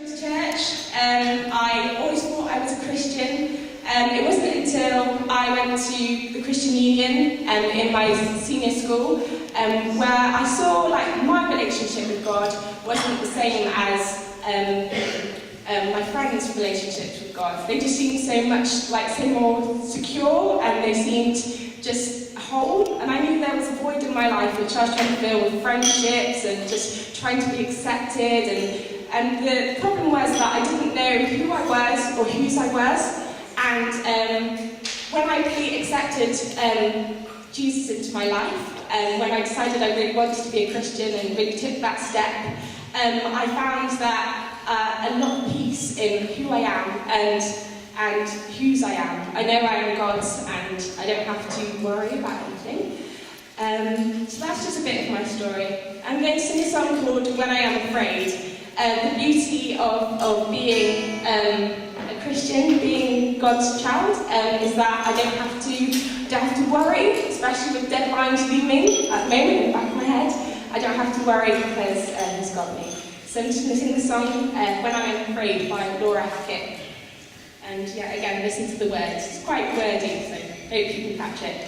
To church. I always thought I was a Christian. It wasn't until I went to the Christian Union in my senior school where I saw like my relationship with God wasn't the same as my friends' relationships with God. They just seemed so more secure, and they seemed just whole. And I knew there was a void in my life which I was trying to fill with friendships and just trying to be accepted. And the problem was that I didn't know who I was or whose I was. And when I really accepted Jesus into my life, when I decided I really wanted to be a Christian and really took that step, I found that a lot of peace in who I am and whose I am. I know I am God's, and I don't have to worry about anything. So that's just a bit of my story. I'm going to sing a song called When I Am Afraid. The beauty of being a Christian, being God's child, is that I don't have to worry, especially with deadlines looming at the moment in the back of my head. I don't have to worry because He's got me. So I'm just going to sing the song When I Am Afraid by Laura Hackett. And yeah, again, listen to the words. It's quite wordy, so hope you can catch it.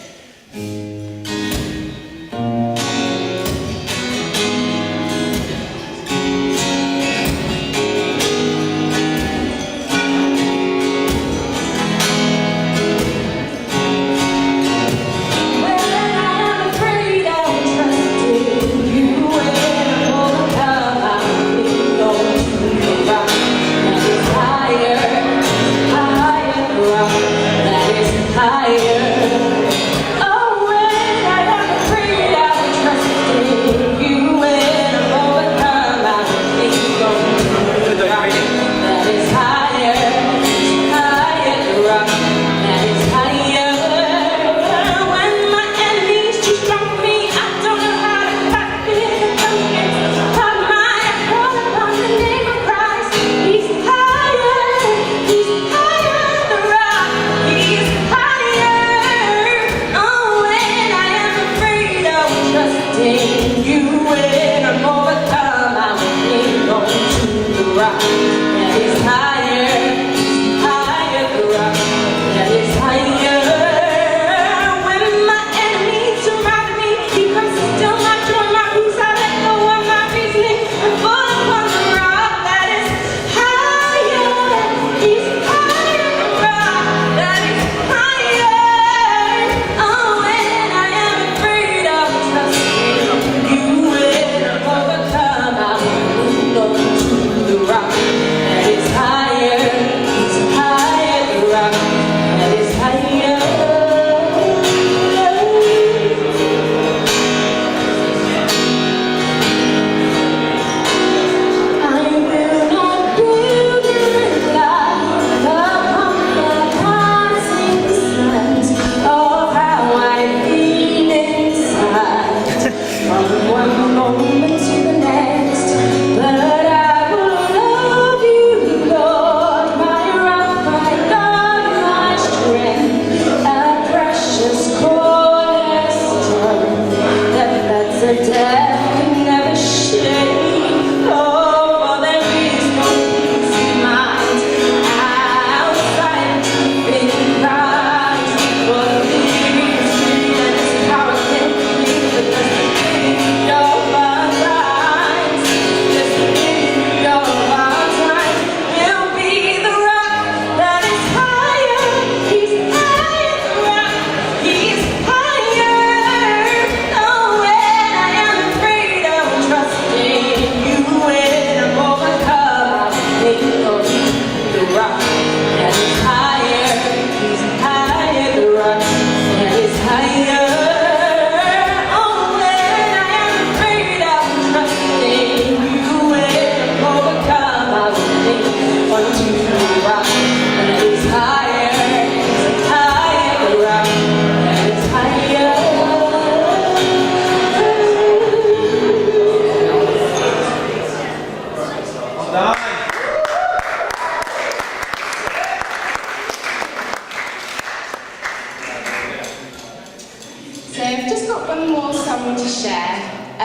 So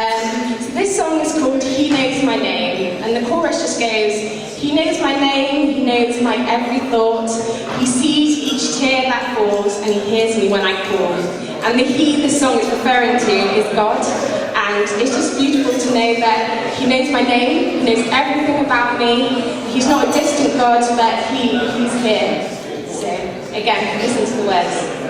this song is called He Knows My Name, and the chorus just goes, He knows my name, He knows my every thought, He sees each tear that falls, and He hears me when I call. And the He the song is referring to is God, and it's just beautiful to know that He knows my name, He knows everything about me. He's not a distant God, but He's here. So again, listen to the words.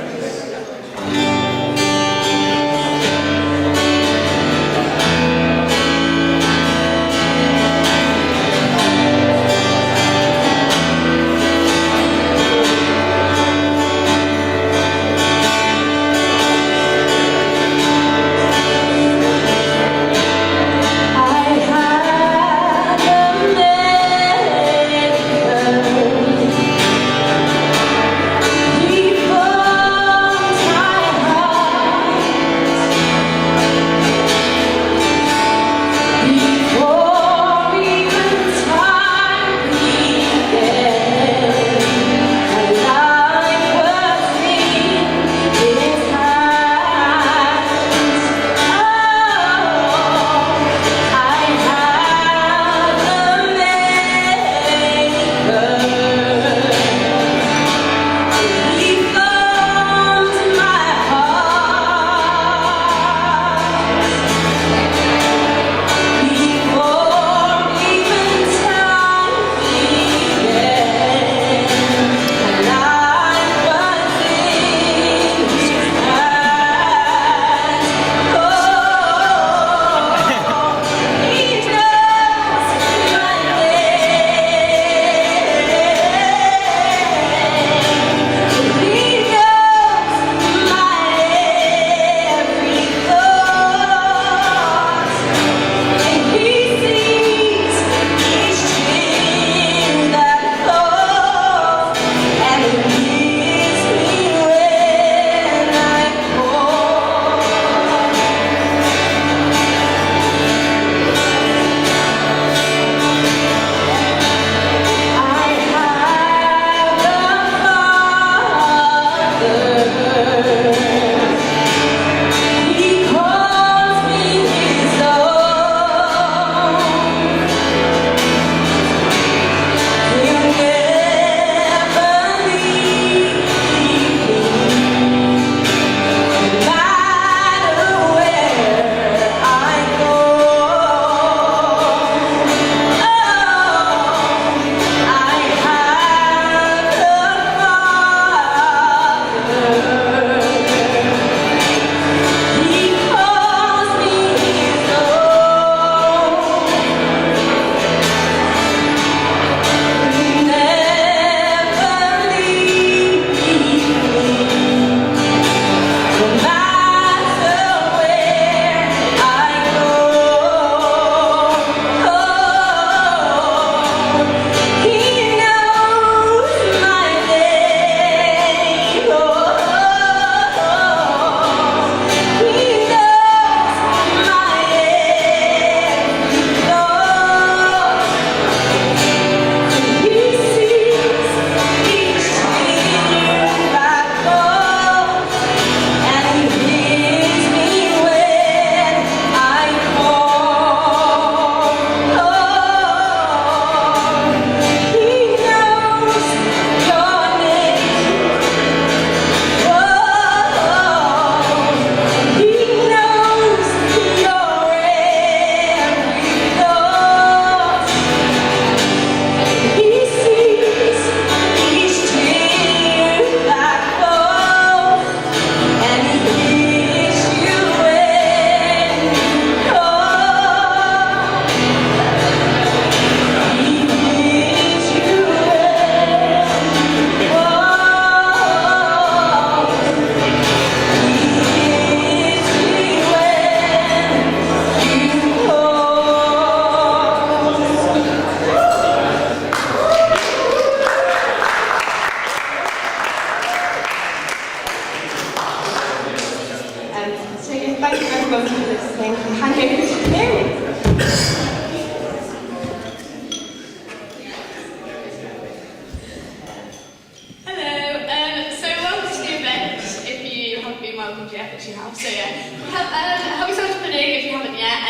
welcome to the Effigy House. So yeah, have you started putting if you haven't yet?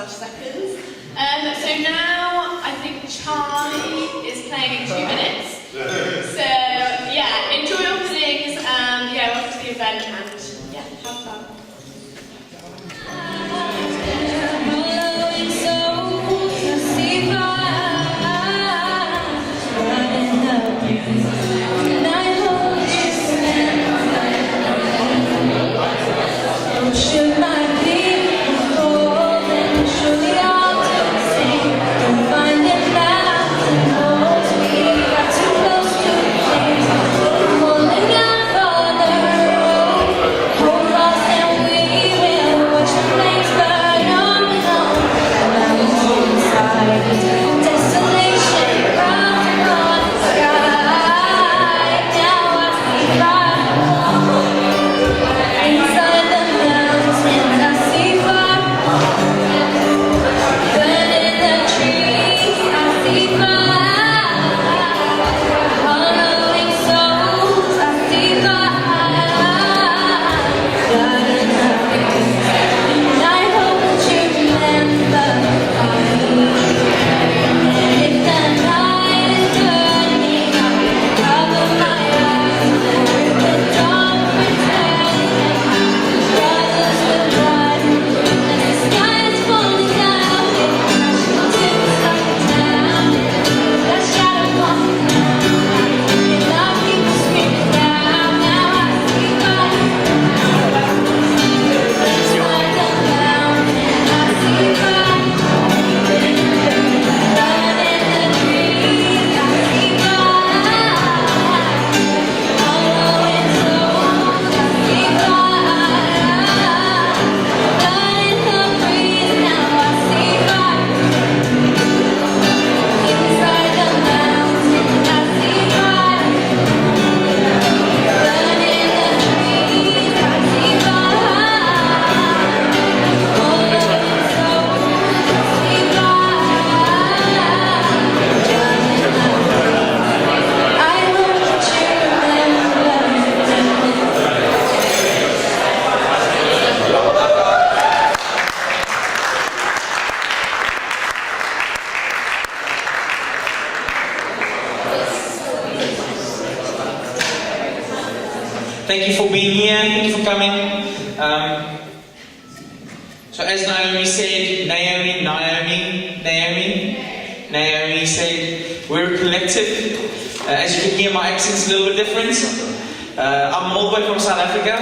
12 seconds. So now I think Charlie is playing in 2 minutes. So yeah, enjoy openings and yeah, welcome to the event and yeah, have fun. Thank you for being here, thank you for coming. So as Naomi said, Naomi said, we're a collective. As you can hear, my accent's a little bit different. I'm all the way from South Africa,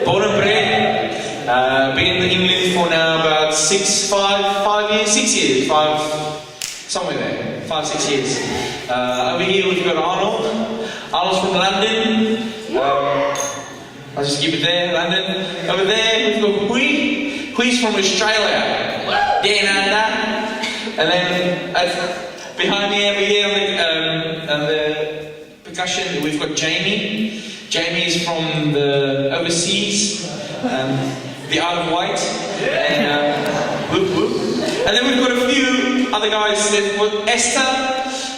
born and bred. Been in England for now about 6 years, somewhere there, 5-6 years. Over here we've got Arnold. Arnold's from London. I'll just keep it there, London. Over there we've got Hui. Hui's from Australia. And then behind me over here on the percussion we've got Jamie. Jamie is from the overseas, the Isle of Wight. And whoop whoop. And then we've got a few other guys. Esther.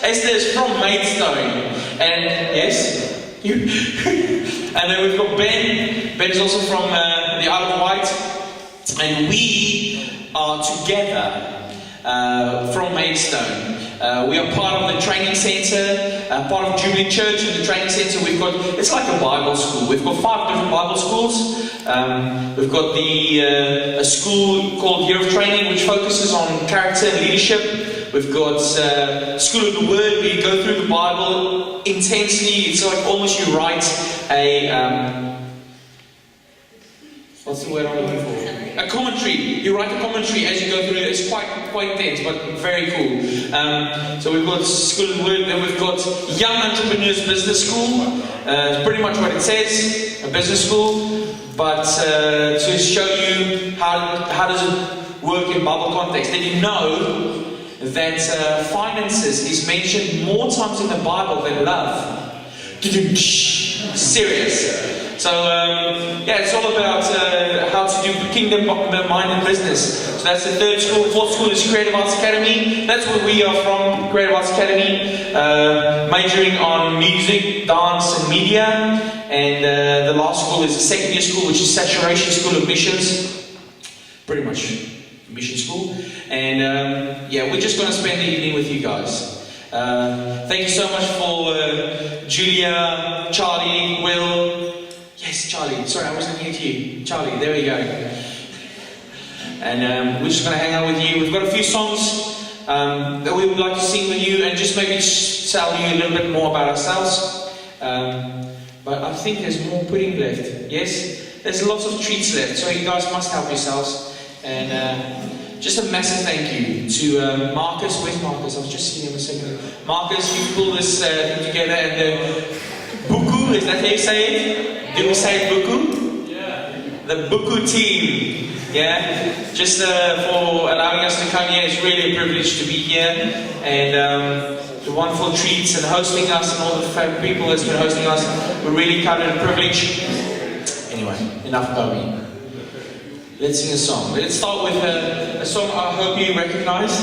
Esther is from Maidstone. And yes, you. And then we've got Ben. Ben is also from the Isle of Wight. And we are together from Maidstone. We are part of the training centre, part of Jubilee Church and the training centre. We've got, it's like a Bible school. We've got 5 different Bible schools. We've got a school called Year of Training, which focuses on character and leadership. We've got School of the Word, where you go through the Bible intensely. It's like almost you write a what's the word I'm looking for? A commentary. You write a commentary as you go through it. It's quite intense, but very cool. So we've got School of the Word, then we've got Young Entrepreneurs Business School. It's pretty much what it says, a business school. But to show you how does it work in Bible context. Did you know that finances is mentioned more times in the Bible than love? Serious. So yeah, it's all about how to do kingdom-minded business. So that's the 3rd school. 4th school is Creative Arts Academy. That's where we are from, Creative Arts Academy, majoring on music, dance, and media. And the last school is the 2nd year school, which is Saturation School of Missions. Pretty much mission school. And yeah, we're just going to spend the evening with you guys. Thank you so much for Julia, Charlie, Will. Yes, Charlie. Sorry, I was looking at you. Charlie, there we go. And we're just going to hang out with you. We've got a few songs that we would like to sing with you and just maybe tell you a little bit more about ourselves. But I think there's more pudding left. Yes? There's lots of treats left, so you guys must help yourselves. And just a massive thank you to Marcus. Where's Marcus? I was just seeing him a second ago. Marcus, you pulled this thing together, and the Buku, is that how you say it? Do we say it Buku? Yeah. The Buku team. Yeah, just for allowing us to come here. It's really a privilege to be here, and the wonderful treats and hosting us and all the people that's been hosting us. We're really kind of a privilege. Anyway, enough about me. Let's sing a song. Let's start with a song I hope you recognize.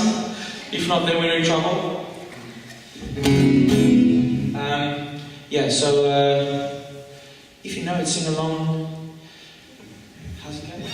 If not, then we're in trouble. Yeah, so if you know it, sing along. How's it going?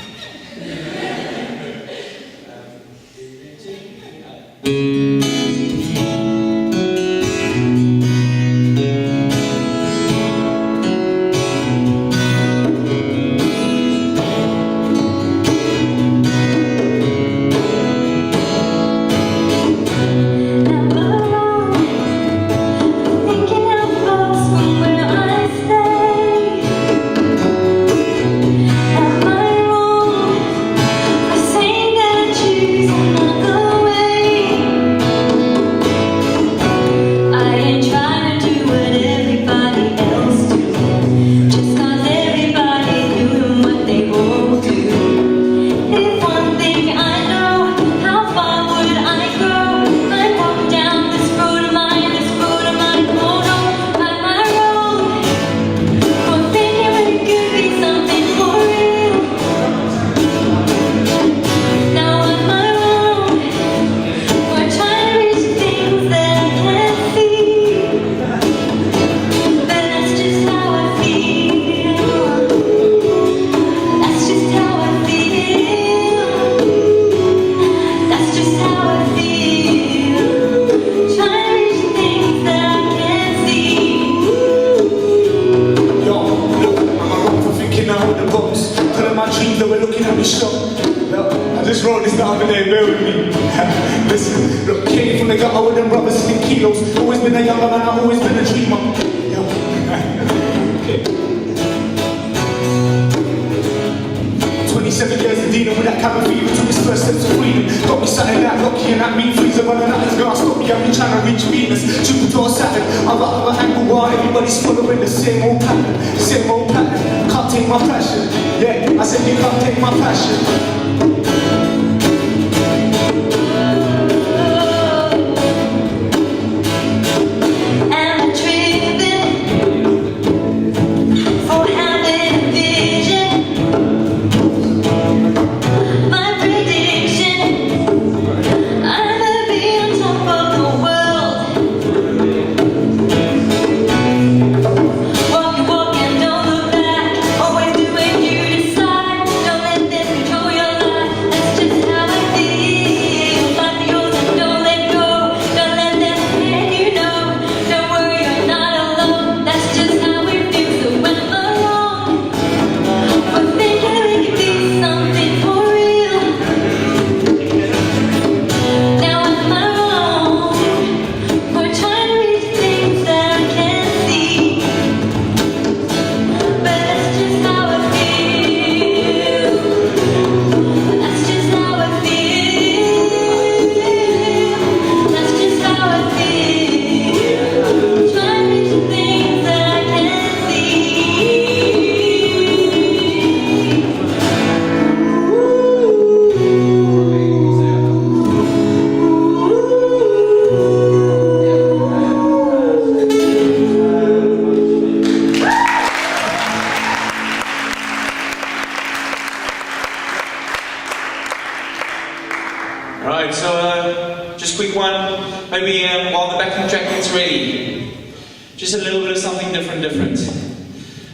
Just a little bit of something different.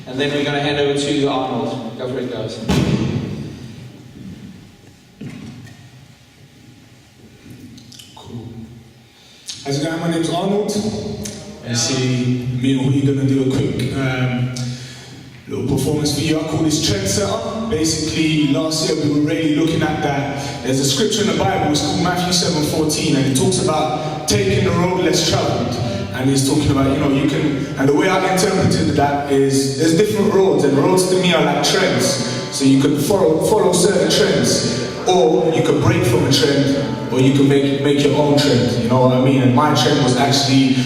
And then we're going to hand over to Arnold. Go for it, guys. How's it going? My name's Arnold. You see, me and Hui gonna do a quick little performance for you. I call this trendsetter. Basically, last year we were really looking at that. There's a scripture in the Bible, it's called Matthew 7:14, and it talks about taking the road less traveled. And he's talking about, you can, and the way I interpreted that is, there's different roads, and roads to me are like trends. So you could follow certain trends, or you could break from a trend, or you can make your own trend, you know what I mean? And my trend was actually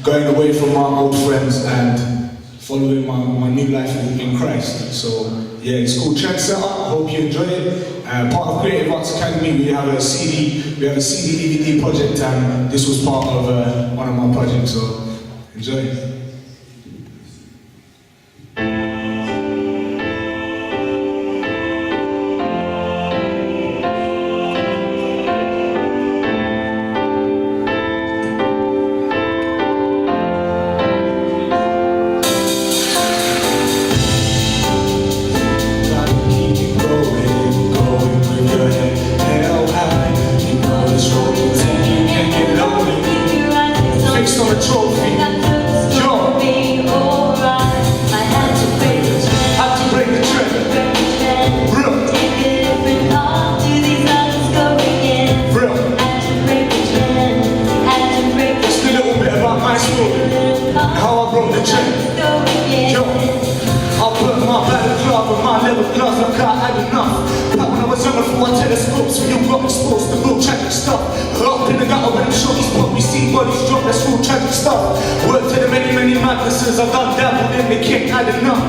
going away from my old friends and following my new life in Christ. So yeah, it's called Trendsetter. I hope you enjoy it. Part of Creative Arts Academy, we have a CD DVD project, and this was part of one of my projects. So enjoy it. I've done dabbled in the kick, had enough.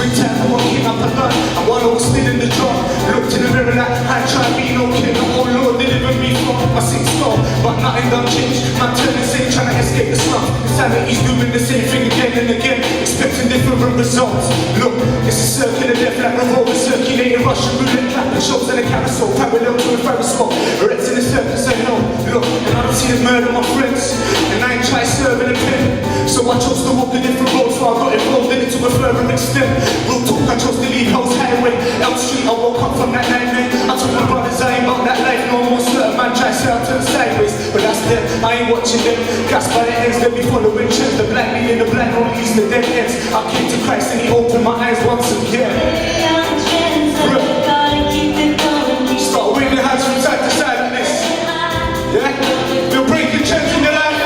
Returned from walking up a gun, and while I was still in the job, looked in the mirror like I tried to be no king. Oh Lord, deliver me from my six star, but nothing done changed. Man turning same, trying to escape the slump. Insanity's doing the same thing again and again, expecting different results. Look, it's a circular death like revolver circulating, Russian roulette, clapping shows in a carousel, parallel to a Pharisee. Reds in the circus, I know. Look, and I don't see the murder my friends, and I ain't try serving a pen. So I chose to walk a different road, so I got involved in it to a further extent. Real talk, I chose to leave Hell's Highway, Elm Street, I woke up from that nightmare. I told my brothers I ain't about that life no more. Certain man try to say I turn sideways, but that's them, I ain't watching them. Gas by the ends, they be following trends. The black leading the black, only leads the dead ends. I came to Christ and he opened my eyes once again. Start waving your hands from side to side like this. Yeah? You're breaking trends in your life.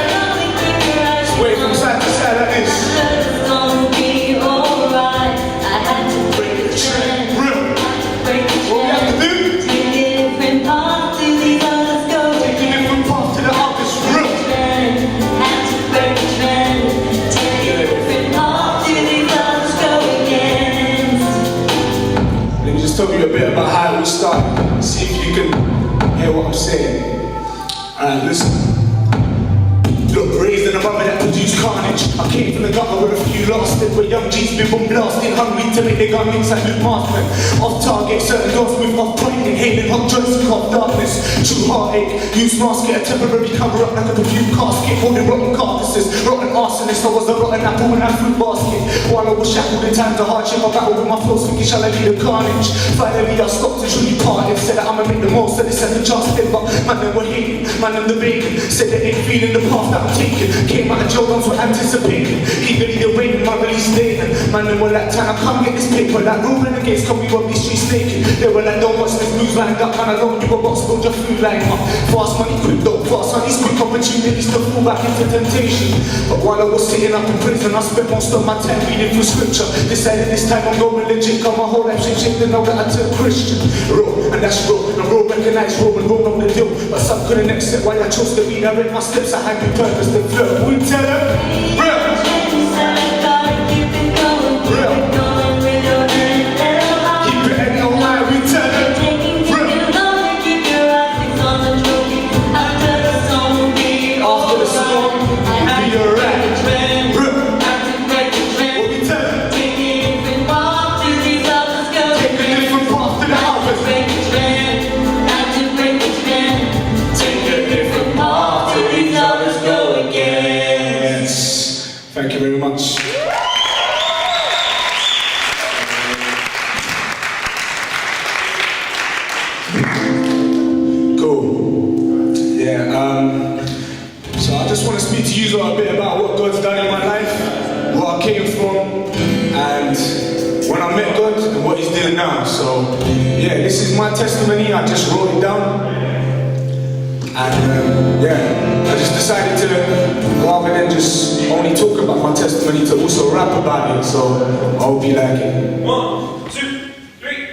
Just wave from side to side like this. Tell you a bit about how it all started. See if you can hear what I'm saying. Alright, listen. Look, raised in a mother that produced carnage. I came from the gutter where a few lost it, where young G's been bomb blasting, hungry to make their gun links like Luke Marsman. Off target, certain doors move off point, inhaling hot joints and cough darkness. True heartache, use mask, get a temporary cover up like a perfume casket, holding rotten carcasses, rotten arsonist. I was a rotten apple in that fruit basket. While I was shackled in times of hardship, I battled with my flows, thinking shall I lead the carnage. Finally I stopped and truly parted, said that I'ma make the most of this second chance thing. But man, they were hating, man, them debating, said they ain't feeling the path that I'm taking. Came out of jail, guns were anticipating, eagerly awaiting my release date. Man, they were like, time I come get this paper, like real renegades come we on these streets naked. They were like, don't watch this moves lined up, man, I don't give a box, build your food line up. Fast money, quick dope, fast on these quick opportunities to fall back into temptation. But while I was sitting up in prison, I spent most of my time reading through scripture. Decided this time I'm going legit, got my whole life shaped to know that I turned Christian. Raw, and that's raw, and raw recognized raw and raw on the deal. But some couldn't accept why I chose to redirect my steps. I had the purpose to flow. We tell them, real. Keep it in your mind, we tell them, real. After the storm, be alright. just want to speak to you a bit about what God's done in my life, where I came from, and when I met God and what He's doing now. So, yeah, this is my testimony. I just wrote it down. And yeah, I just decided to, rather than just only talk about my testimony, to also rap about it. So, I hope you like it. 1, 2, 3.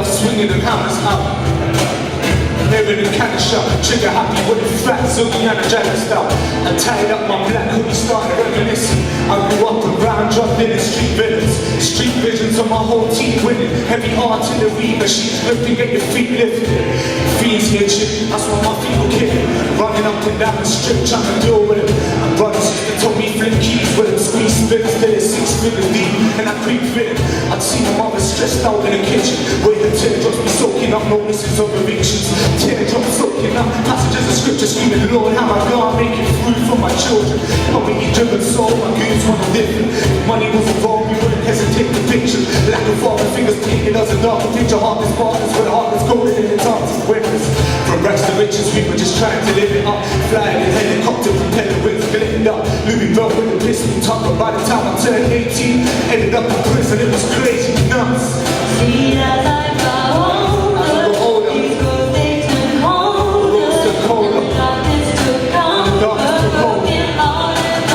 Swinging and hammers out. Living in kind of shop, trigger happy with the fat Zoogie and a dragon style. I tied up my black hoodie, started reminiscing. I grew up around drug dealers, street villains. Street visions of my whole team winning. Heavy artillery, machines ripping, get your feet lifted. Fiends hitching, that's why my feet were kicking. Running up and down the strip, trying to deal with it. And brothers used to tell me flip keys with them. Squeeze spinners till it's 6 figures deep. And I creep fit. I'd see my mother stressed out in the kitchen, where the teardrops be soaking up notices of evictions. Teardrops soaking up passages of scripture, screaming, Lord, how I gonna make it through for my children. Help me be driven soul, my goons want to different. If money was involved, we wouldn't hesitate to picture. Lack of father fingers taking us a darker picture. Heartless partners with heartless golden in the times of winners. From rags to riches, we were just trying to live it up. Flying in helicopter, propeller wings, glittered up. Louis belt with a pistol top, but by the time I turned 18, ended up in prison. It was crazy nuts. See as I got older, these roads they turn colder, and the darkness took comfort, broken hearted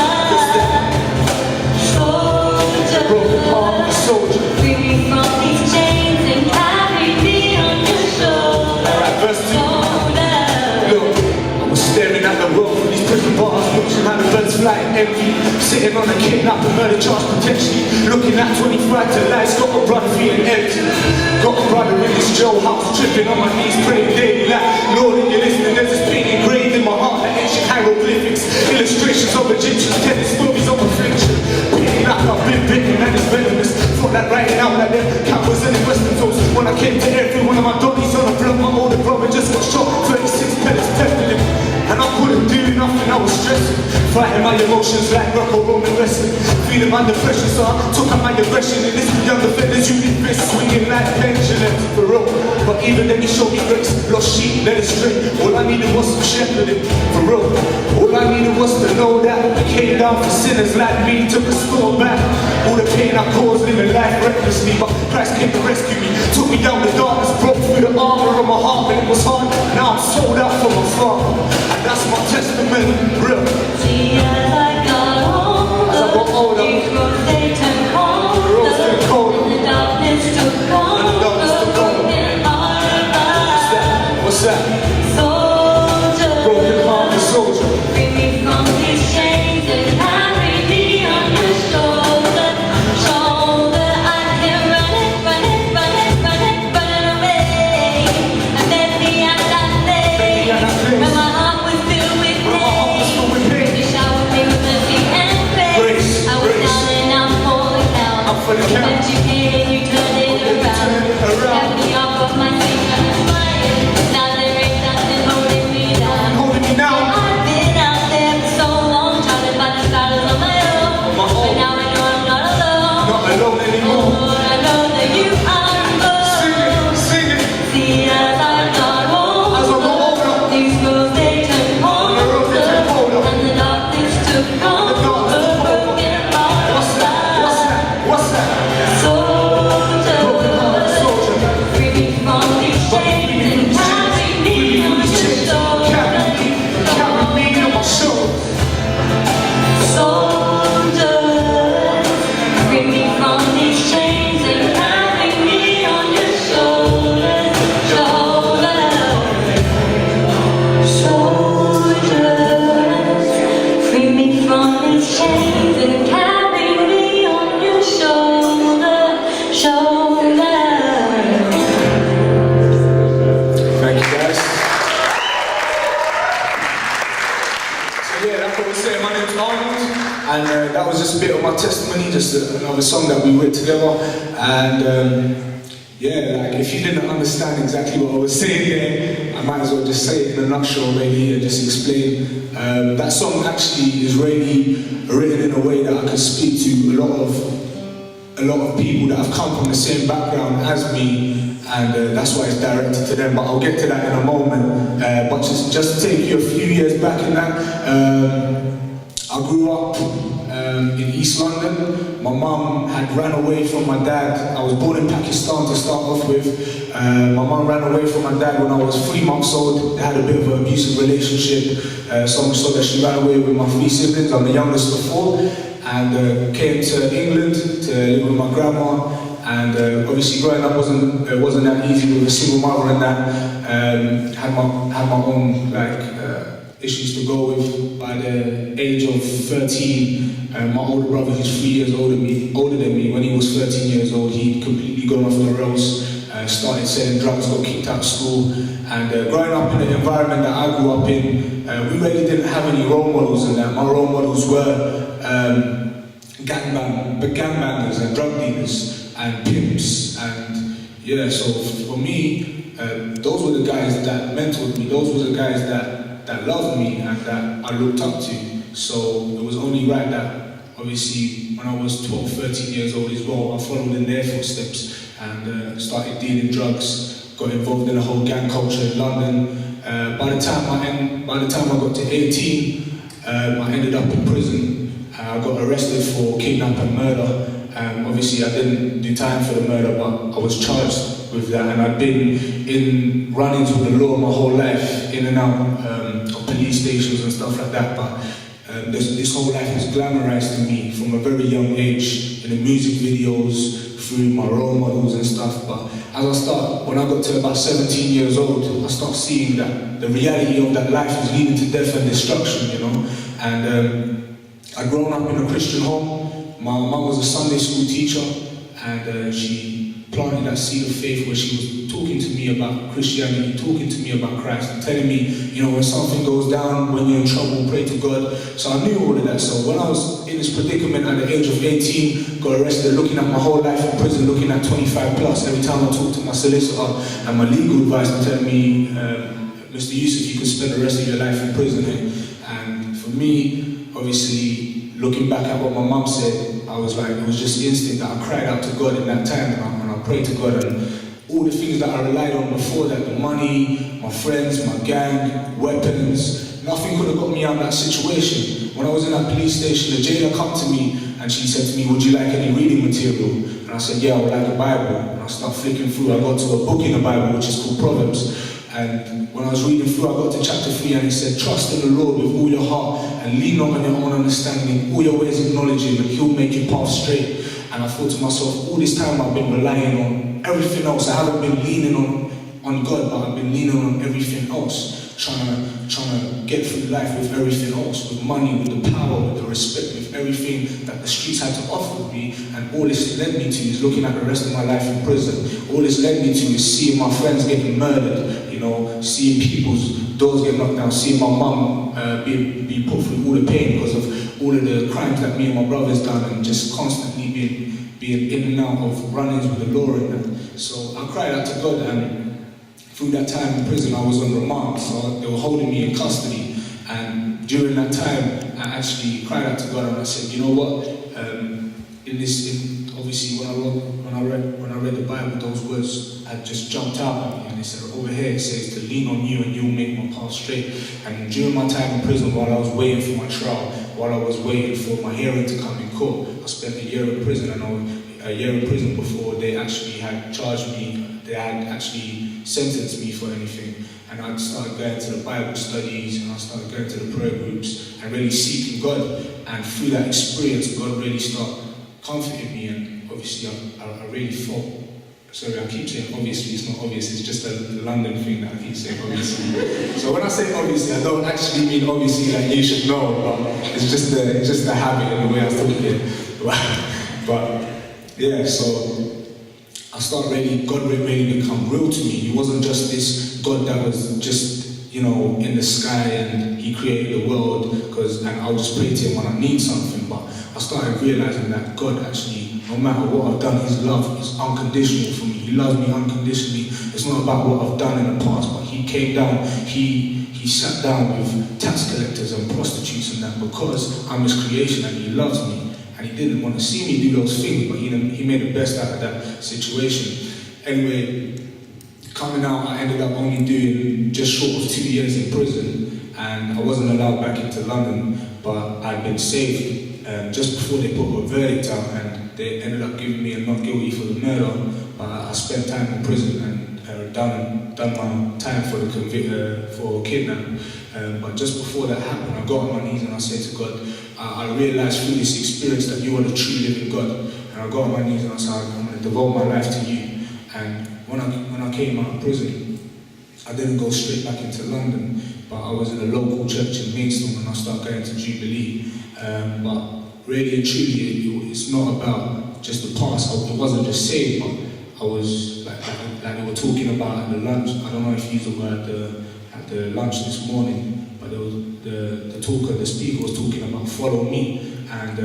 soldier, free me from these chains and carry me on your shoulder. Look, I was staring at the road from these prison bars, watching how the birds fly empty. Sitting on a kidnap and murder charge potentially. Looking at 25 to life, got a brother feeling empty. Got a brother in this jail house, tripping on my knees, praying daily like, Lord, if you're listening, there's this pain engraved in my heart like ancient hieroglyphics. Illustrations of Egyptians, telling stories of affliction. Pain like I've been bitten and it's venomous. Thought that writing out like them cowards and the western toes. When I came to every one of my donkeys on the block, my older brother just got shot, 36 pellets peppered him. And I couldn't do nothing, I was stressing. Fighting my emotions like Greco-Roman wrestling. Feeling my depression, so I took out my aggression. And this young defenders, you need fists swinging like pendulums for real. But even then he showed me grace. Lost sheep, led astray. All I needed was some shepherding, for real. All I needed was to know that he came down for sinners like me to restore back all the pain I caused, living life recklessly. But Christ came to rescue me, took me out the darkness, broke through the armor of my heart. When it was hard, now I'm sold out for my father. That's my testimony, real. See as I got older, these roads they turn colder, and the darkness took comfort, broken hearted What's that? soldier, Broken hearted soldier. free me from these chains and carry me on your shoulder. I can run it away, and then the end I lay, when my heart was filled with pain. You showered me that was just a bit of my testimony, just another song that we wrote together. And yeah, like if you didn't understand exactly what I was saying there, I might as well just say it in a nutshell really and just explain. That song actually is really written in a way that I can speak to a lot of people that have come from the same background as me, and that's why it's directed to them, but I'll get to that in a moment. But just to take you a few years back in that, I grew up in East London. My mum had ran away from my dad. I was born in Pakistan to start off with. My mum ran away from my dad when I was 3 months old. They had a bit of an abusive relationship, so much so that she ran away with my 3 siblings. I'm the youngest of 4, and came to England to live with my grandma. And obviously growing up wasn't that easy with a single mother and that. Had my own issues to go with. By the age of 13, my older brother, who's 3 years older than me, when he was 13 years old, he'd completely gone off the rails, started selling drugs, got kicked out of school. And growing up in the environment that I grew up in, we really didn't have any role models in that. My role models were gangbangers and drug dealers and pimps. And yeah, so for me, those were the guys that mentored me. Those were the guys that loved me and that I looked up to. So it was only right that, obviously, when I was 12, 13 years old as well, I followed in their footsteps and started dealing drugs, got involved in the whole gang culture in London. By the time I got to 18, I ended up in prison. I got arrested for kidnap and murder. Obviously, I didn't do time for the murder, but I was charged with that, and I'd been in run-ins with the law my whole life, in and out of police stations and stuff like that. But this whole life was glamorized to me from a very young age, in the music videos, through my role models and stuff. But when I got to about 17 years old, I started seeing that the reality of that life is leading to death and destruction, you know. And I'd grown up in a Christian home. My mum was a Sunday school teacher, and she planted that seed of faith where she was talking to me about Christianity, talking to me about Christ, and telling me, you know, when something goes down, when you're in trouble, pray to God. So I knew all of that. So when I was in this predicament at the age of 18, got arrested, looking at my whole life in prison, looking at 25 plus, every time I talked to my solicitor and my legal advisor telling me, Mr. Yusuf, you could spend the rest of your life in prison. And for me, obviously, looking back at what my mum said, I was like, it was just instinct that I cried out to God in that time, and I prayed to God, and all the things that I relied on before that, the money, my friends, my gang, weapons, nothing could have got me out of that situation. When I was in that police station, the jailer come to me and she said to me, would you like any reading material? And I said, yeah, I would like a Bible. And I started flicking through. I got to a book in the Bible which is called Proverbs. And when I was reading through, I got to chapter 3 and it said, trust in the Lord with all your heart and lean not on your own understanding. All your ways acknowledge him and he'll make your path straight. And I thought to myself, all this time I've been relying on everything else. I haven't been leaning on God, but I've been leaning on everything else. Trying to get through life with everything else, with money, with the power, with the respect, with everything that the streets had to offer me. And all this led me to is looking at the rest of my life in prison. All this led me to is seeing my friends getting murdered, you know, seeing people's doors get knocked down, seeing my mum be put through all the pain because of all of the crimes that me and my brother's done, and just constantly being in and out of run-ins with the law and that. So I cried out to God, and through that time in prison, I was on remand, so they were holding me in custody. And during that time, I actually cried out to God and I said, you know what? Obviously, when I read the Bible, those words had just jumped out at me, and they said, over here it says to lean on you and you'll make my path straight. And during my time in prison, while I was waiting for my trial, while I was waiting for my hearing to come in court, I spent a year in prison, and a year in prison before they actually had charged me. They had actually sentenced me for anything. And I started going to the Bible studies, and I started going to the prayer groups and really seeking God. And through that experience, God really started comforting me. And obviously, I really thought, sorry, I keep saying obviously, it's not obvious, it's just a London thing that I keep saying obviously. So when I say obviously, I don't actually mean obviously like you should know, but it's just a habit in the way I talk it. But yeah, so I started God really become real to me. He wasn't just this God that was just, you know, in the sky and he created the world and I'll just pray to him when I need something. But I started realising that God actually, no matter what I've done, His love is unconditional for me. He loves me unconditionally. It's not about what I've done in the past, but He came down, He sat down with tax collectors and prostitutes and that because I'm His creation and He loves me. And He didn't want to see me do those things, but He made the best out of that situation. Anyway, coming out, I ended up only doing just short of 2 years in prison, and I wasn't allowed back into London, but I'd been saved just before they put a verdict out, and they ended up giving me a not guilty for the murder. But I spent time in prison and done my time for for kidnapping. But just before that happened, I got on my knees and I said to God, I realised through this experience that You are the true living God. And I got on my knees and I said, I'm going to devote my life to You. And when I came out of prison, I didn't go straight back into London, but I was in a local church in Maidstone and I started going to Jubilee. But really and truly, it's not about just the past. I wasn't just saved, but I was like they were talking about at the lunch. I don't know if you were at the lunch this morning, but there was the speaker was talking about follow me, and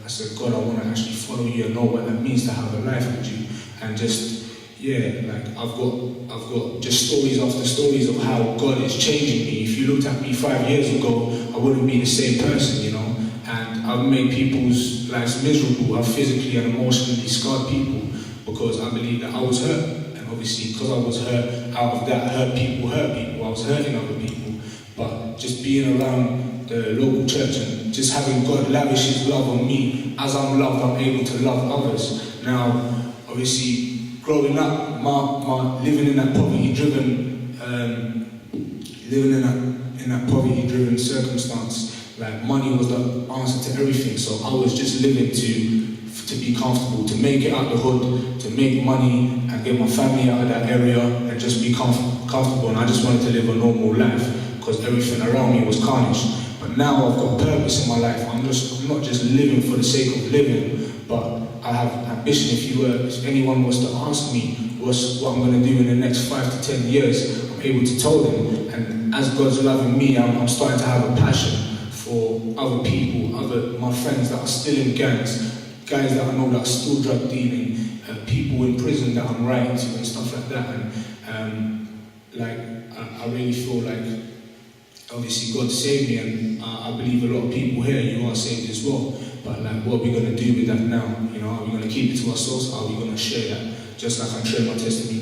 I said, God, I want to actually follow You and know what that means to have a life with You, and just. Yeah, like I've got just stories after stories of how God is changing me. If you looked at me 5 years ago, I wouldn't be the same person, you know. And I've made people's lives miserable. I've physically and emotionally scarred people because I believe that I was hurt. And obviously, because I was hurt, out of that hurt people. I was hurting other people. But just being around the local church and just having God lavish His love on me, as I'm loved, I'm able to love others. Now, obviously, growing up, my living in that poverty-driven circumstance, like money was the answer to everything. So I was just living to be comfortable, to make it out the hood, to make money and get my family out of that area and just be comfortable. And I just wanted to live a normal life because everything around me was carnage. But now I've got purpose in my life. I'm not just living for the sake of living, but I have ambition. If anyone was to ask me what I'm going to do in the next 5 to 10 years, I'm able to tell them. And as God's loving me, I'm starting to have a passion for other people, my friends that are still in gangs, guys that I know that are still drug dealing, people in prison that I'm writing to and stuff like that. And I really feel like obviously God saved me, and I believe a lot of people here, you are saved as well. But like, what are we going to do with that now? You know, are we going to keep it to ourselves? Or are we going to share that? Just like I'm sharing my testimony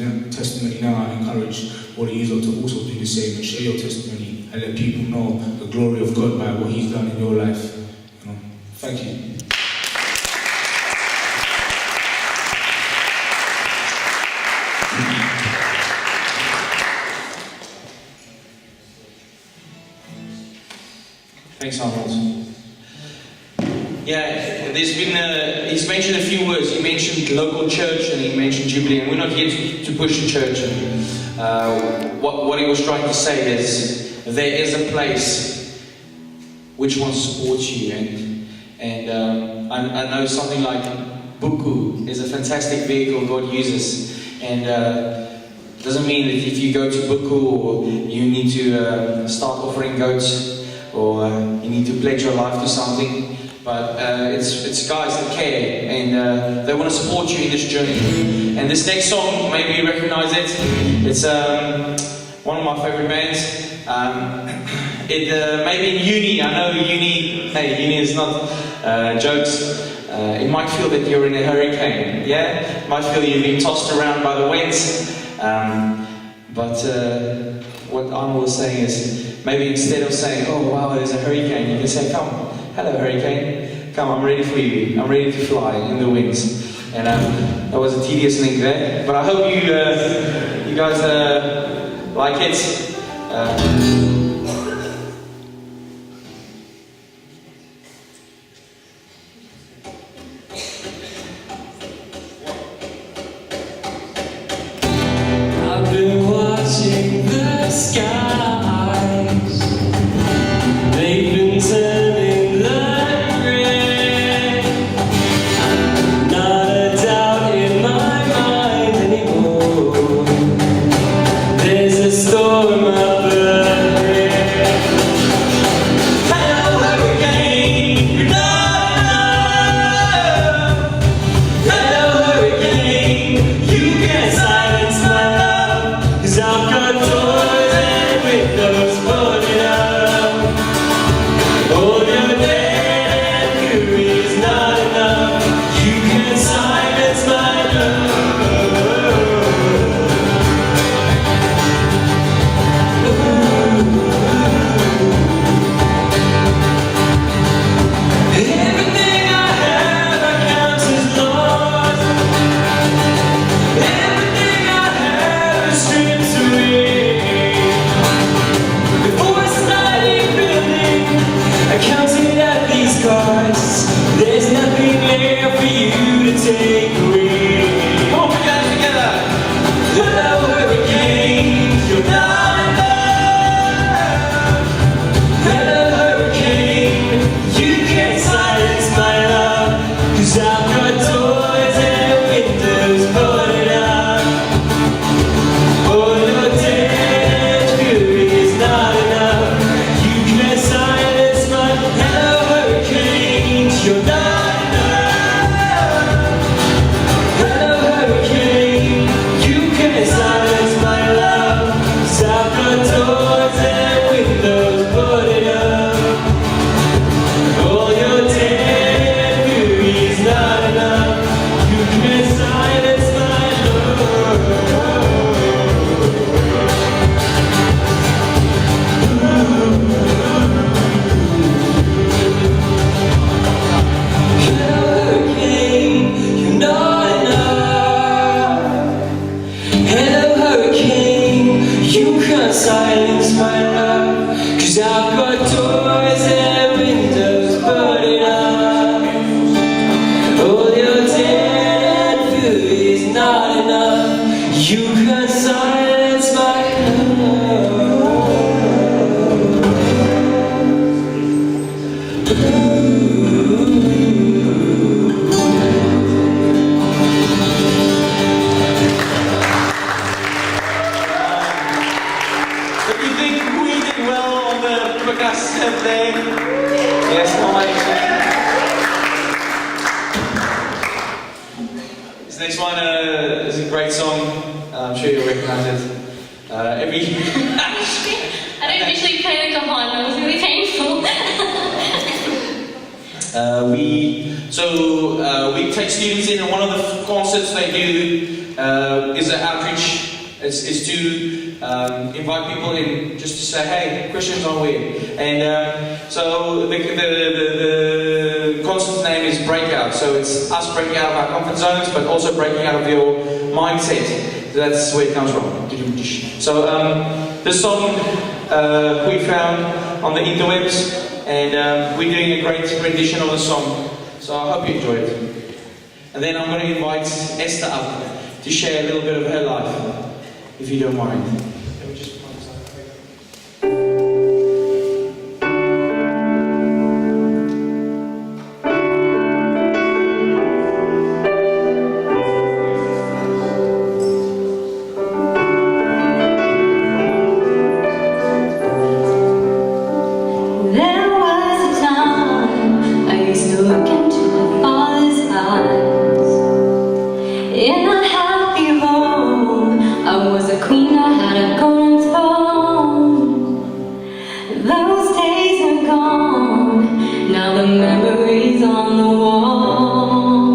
now, I encourage all of you to also do the same and share your testimony and let people know the glory of God by what He's done in your life. You know, thank you. Thanks, Arnold. Yeah, there's been he's mentioned a few words. He mentioned local church and he mentioned Jubilee, and we're not here to push the church. And what he was trying to say is there is a place which wants to support you, and I know something like Buku is a fantastic vehicle God uses, and doesn't mean that if you go to Buku or you need to start offering goats or you need to pledge your life to something. But it's guys that care, and they want to support you in this journey. And this next song, maybe you recognize it. It's one of my favorite bands. Maybe in uni, I know uni is not jokes. It might feel that you're in a hurricane, yeah? It might feel you've been tossed around by the winds. But what Arnold was saying is, maybe instead of saying, oh wow, there's a hurricane, you can say, come, hello hurricane, come, I'm ready for you, I'm ready to fly in the winds. And that was a tedious link there, but I hope you guys like it. There's a storm up ahead. You can silence my love, 'cause I've got doors and windows burning up. All your dead and fury is not enough. You can silence my Do you think we did well on the percussion thing? Yes, This next one is a great song. I'm sure you'll recognize it. I don't usually play the cajon, it was really painful. We take students in, and one of the concerts they do is an outreach. Is to invite people in just to say, hey, Christians are weird. And so the concert's name is Breakout. So it's us breaking out of our comfort zones, but also breaking out of your mindset. So that's where it comes from. So this song we found on the interwebs, and we're doing a great rendition of the song. So I hope you enjoy it. And then I'm going to invite Esther up to share a little bit of her life, if you don't mind. Let me just put this up. There was a time I used to look into my father's eyes. In a happy home, I was a queen, I had a golden throne. Those days are gone, now the memories on the wall.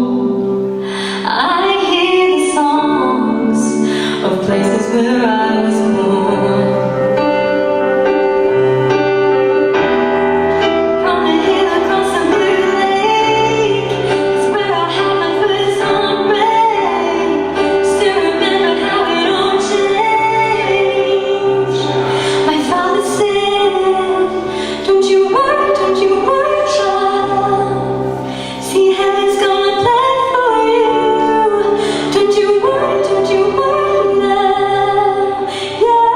I hear the songs of places where I was born. From the hill across the blue lake, it's where I had my first heartbreak. Still remember how it all changed. My father said, don't you worry, child. See, heaven's gonna plan for you. Don't you worry now. Yeah.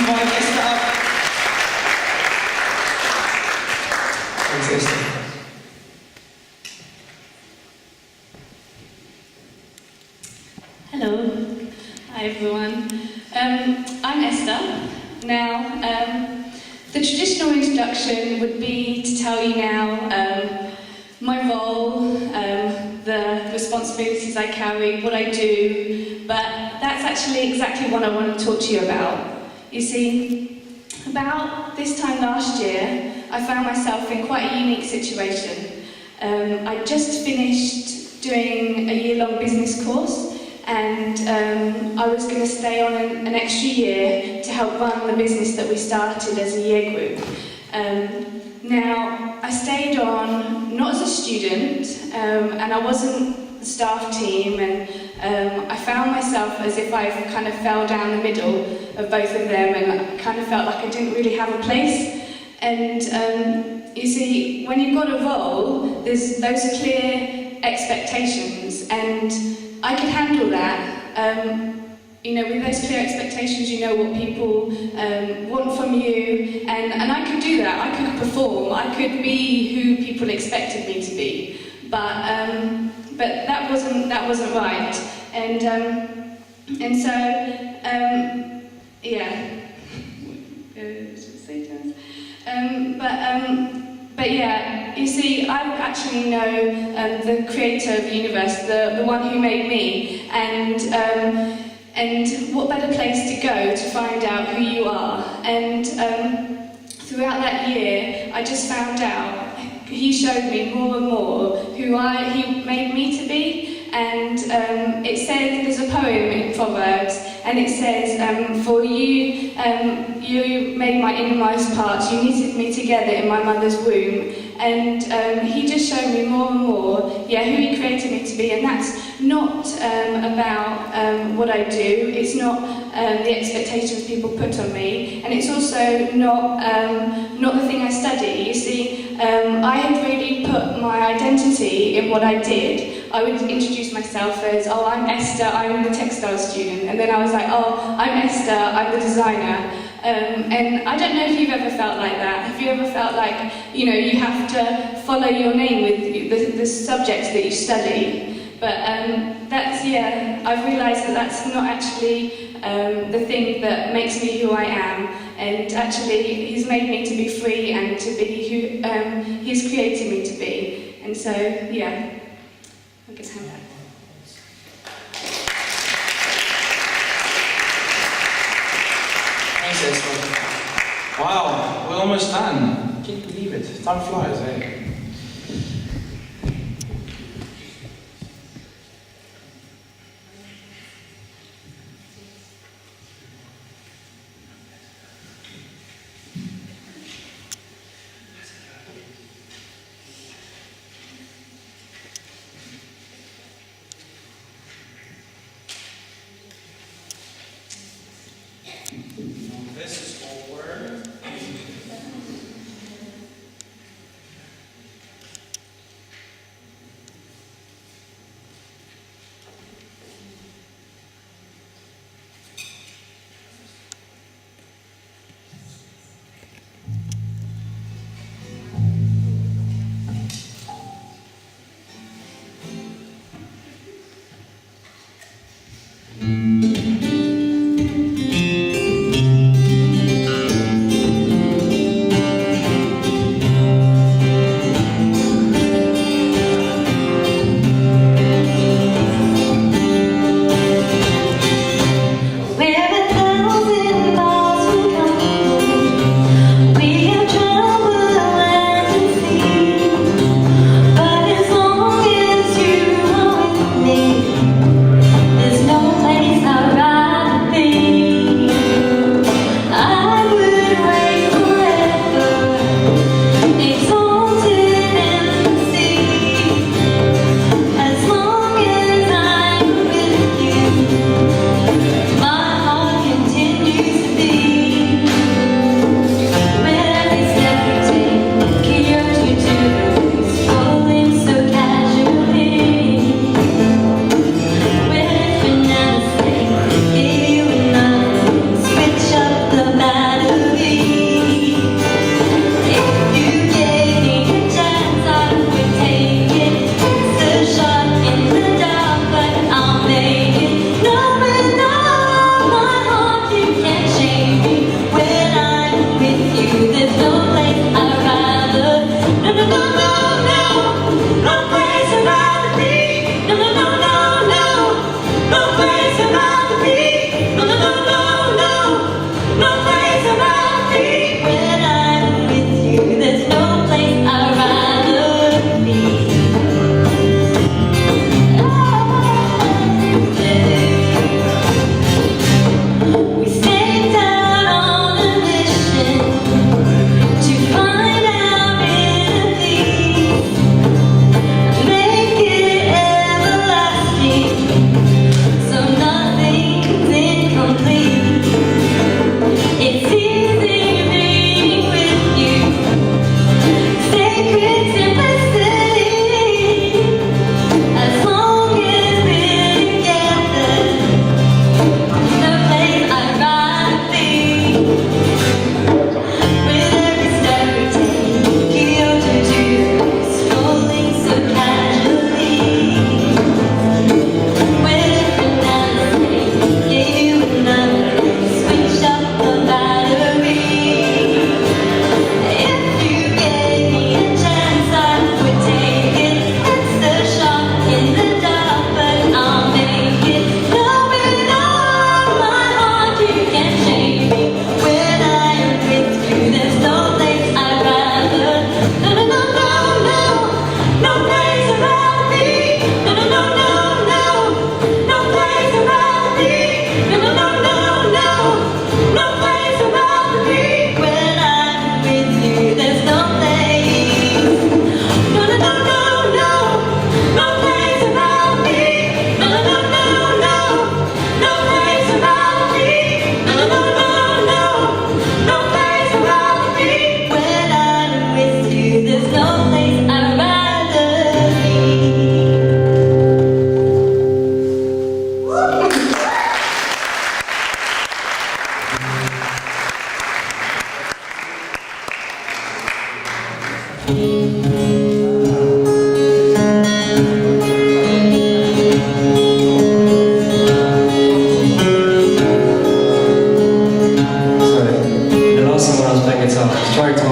invite Esther up. Thanks, Esther. Hello. Hi everyone. I'm Esther. Now, the traditional introduction would be to tell you now my role, the responsibilities I carry, what I do, but that's actually exactly what I want to talk to you about. You see, about this time last year, I found myself in quite a unique situation. I just finished doing a year-long business course, and I was going to stay on an extra year to help run the business that we started as a year group. Now, I stayed on not as a student, and I wasn't the staff team, and I found myself as if I kind of fell down the middle of both of them, and I kind of felt like I didn't really have a place. And you see, when you've got a role, there's those clear expectations, and I could handle that. You know, with those clear expectations, you know what people want from you, and I could do that. I could perform. I could be who people expected me to be. But that wasn't right. And so yeah. But yeah, you see, I actually know the creator of the universe, the one who made me, and what better place to go to find out who you are. And throughout that year, I just found out, he showed me more and more who he made me to be. And it says, there's a poem in Proverbs, and it says, for you, you made my innermost parts, you knitted me together in my mother's womb. And he just showed me more and more, who he created me to be. And that's not about what I do, it's not the expectations people put on me, and it's also not the thing I study. You see, I had really put my identity in what I did. I would introduce myself as, oh, I'm Esther, I'm the textile student, and then I was like, oh, I'm Esther, I'm the designer. And I don't know if you've ever felt like that. Have you ever felt like, you know, you have to follow your name with the subjects that you study? But that's, I've realised that that's not actually the thing that makes me who I am. And actually, he's made me to be free and to be who he's created me to be. And so, I guess hand back. Thanks, Esther. Wow, we're almost done. I can't believe it. Time flies, eh? This is forward.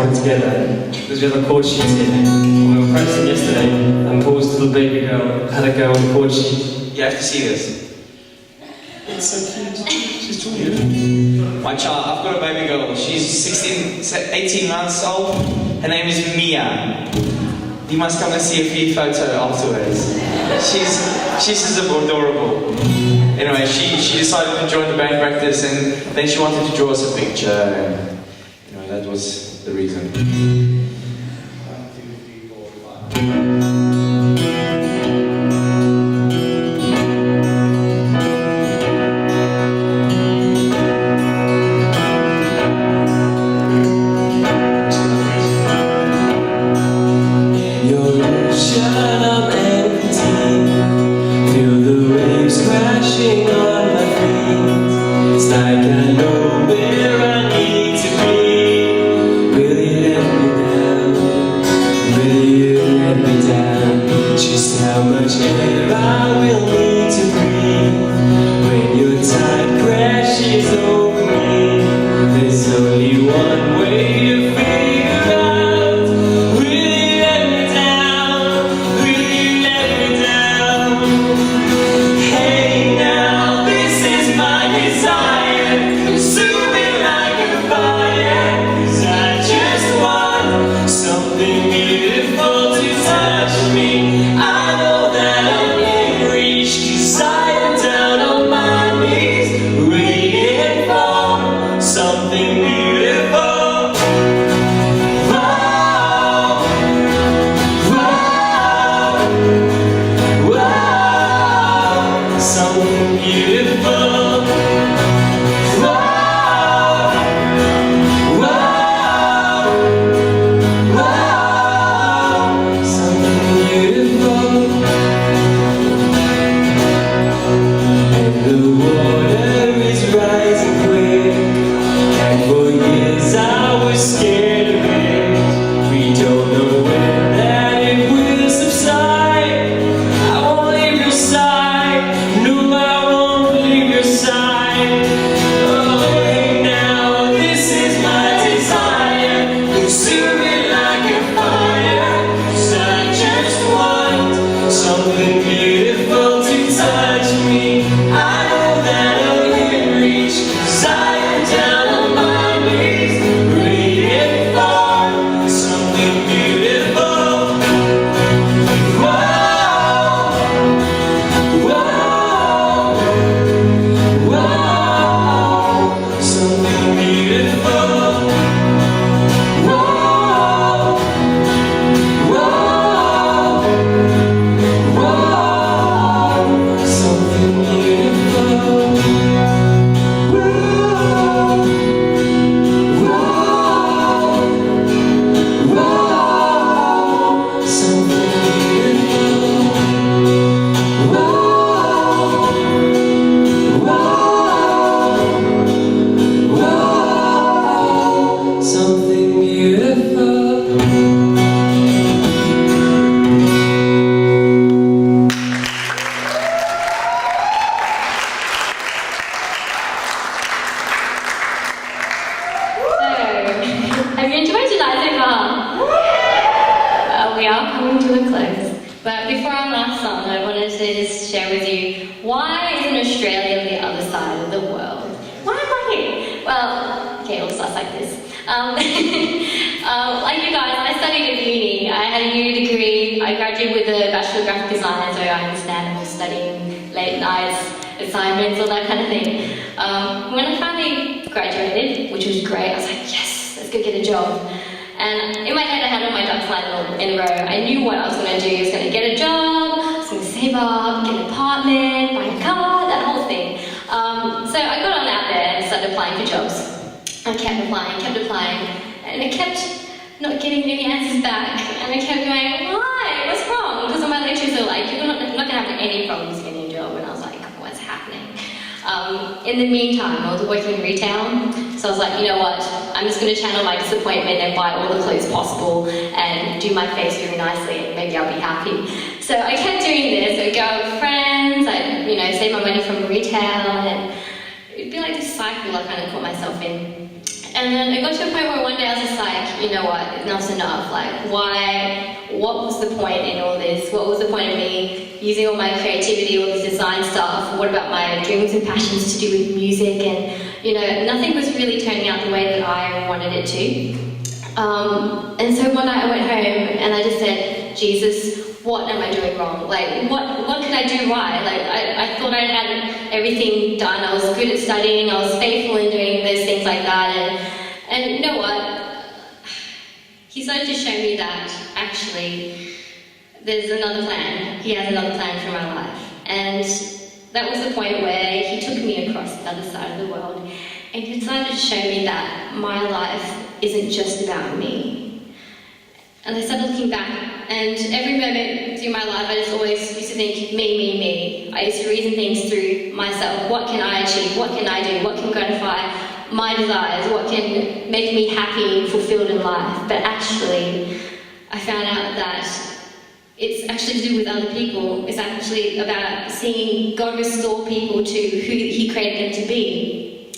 one together because we have a chord sheet here. We were practicing yesterday, and Paul's little baby girl had a go on the chord sheet. You have to see this. It's so cute. She's talking. My child, I've got a baby girl. She's 18 months old. Her name is Mia. You must come and see a free photo afterwards. She's adorable. Anyway, she decided to join the band practice, and then she wanted to draw us a picture. And, that was the reason. 1, 2, 3, 4, 5. Like you guys, I studied at uni. I had a uni degree. I graduated with a Bachelor of Graphic Design, so I understand studying late nights, assignments, all that kind of thing. When I finally graduated, which was great, I was like, yes, let's go get a job. And in my head, I had all my ducks lined in a row. I knew what I was going to do. I was going to get a job, I was going to save up, get an apartment, buy a car, that whole thing. So I got on out there and started applying for jobs. I kept applying, and I kept not getting any answers back. And I kept going, why? What's wrong? Because my lecturers are like, you're not going to have any problems getting a job. And I was like, what's happening? In the meantime, I was working in retail, so I was like, you know what, I'm just going to channel my disappointment and buy all the clothes possible and do my face really nicely and maybe I'll be happy. So I kept doing this. I'd go out with friends, I'd save my money from retail, and it'd be like this cycle I kind of put myself in. And then it got to a point where one day I was just like, you know what, enough's enough. Like, what was the point in all this? What was the point of me using all my creativity, all this design stuff? What about my dreams and passions to do with music? And, you know, nothing was really turning out the way that I wanted it to. And so one night I went home and I just said, Jesus, what am I doing wrong? Like, what can I do right? Like, I thought I had everything done. I was good at studying. I was faithful in doing those things like that. And you know what? He started to show me that actually there's another plan. He has another plan for my life. And that was the point where he took me across the other side of the world and he decided to show me that my life isn't just about me. And I started looking back, and every moment through my life, I just always used to think, me. I used to reason things through myself. What can I achieve? What can I do? What can gratify my desires? What can make me happy and fulfilled in life? But actually, I found out that it's actually to do with other people. It's actually about seeing God restore people to who He created them to be.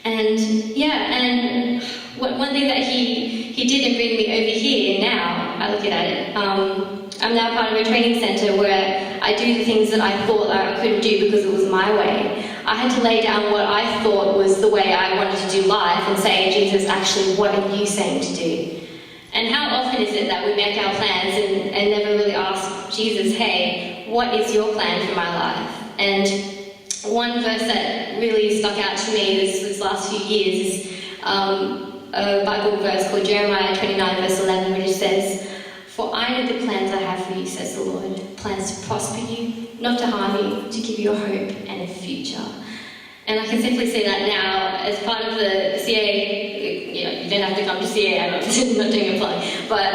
And yeah, and one thing that he did in bringing me over here, now I look at it, I'm now part of a training centre where I do the things that I thought that I couldn't do because it was my way. I had to lay down what I thought was the way I wanted to do life and say, Jesus, actually, what are you saying to do? And how often is it that we make our plans and never really ask Jesus, hey, what is your plan for my life? And one verse that really stuck out to me this last few years is a Bible verse called Jeremiah 29 verse 11, which says, "For I know the plans I have for you, says the Lord, plans to prosper you, not to harm you, to give you a hope and a future." And I can simply say that now as part of the CA. You know, you don't have to come to CA, I'm not doing a plug, but